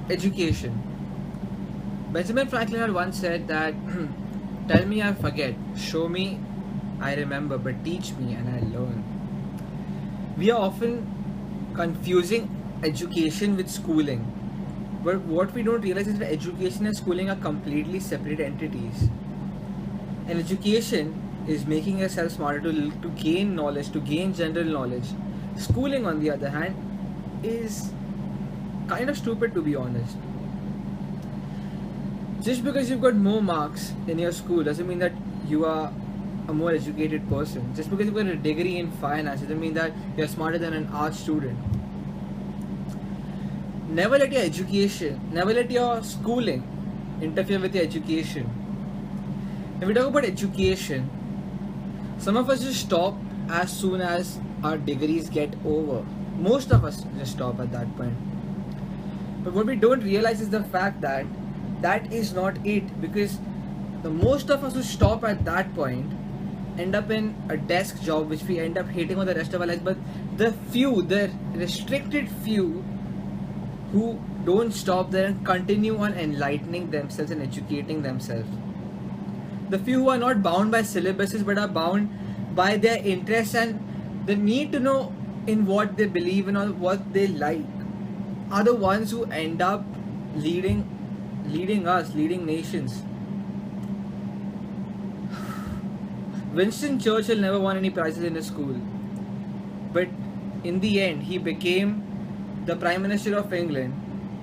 Education. Benjamin Franklin had once said that, tell me I forget, show me I remember, but teach me and I learn. We are often confusing education with schooling. But what we don't realize is that education and schooling are completely separate entities. And education is making yourself smarter to gain knowledge, to gain general knowledge. Schooling, on the other hand, is kind of stupid, to be honest. Just because you've got more marks in your school doesn't mean that you are a more educated person. Just because you've got a degree in finance doesn't mean that you're smarter than an art student. Never let your schooling interfere with your education. If we talk about education, some of us just stop as soon as our degrees get over. Most of us just stop at that point. But what we don't realize is the fact that that is not it, because the most of us who stop at that point end up in a desk job which we end up hating for the rest of our lives. But the restricted few who don't stop there and continue on enlightening themselves and educating themselves, the few who are not bound by syllabuses but are bound by their interests and the need to know in what they believe in or what they like, are the ones who end up leading nations. Winston Churchill never won any prizes in his school, but in the end he became the Prime Minister of England,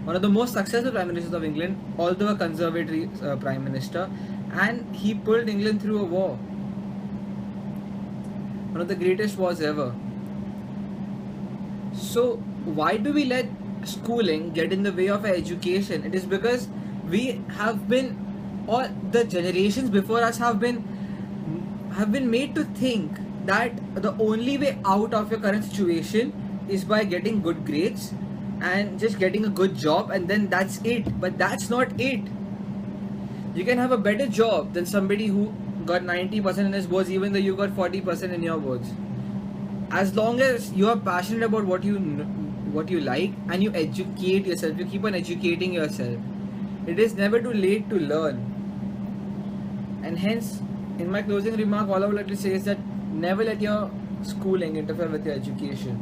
one of the most successful Prime Ministers of England, although a conservative Prime Minister, and he pulled England through a war, one of the greatest wars ever. So why do we let schooling get in the way of our education? It is because we have been, or the generations before us have been made to think that the only way out of your current situation is by getting good grades and just getting a good job, and then that's it. But that's not it. You can have a better job than somebody who got 90% in his boards, even though you got 40% in your boards. As long as you are passionate about what you like and you educate yourself, you keep on educating yourself, it is never too late to learn. And hence, in my closing remark, all I would like to say is that never let your schooling interfere with your education.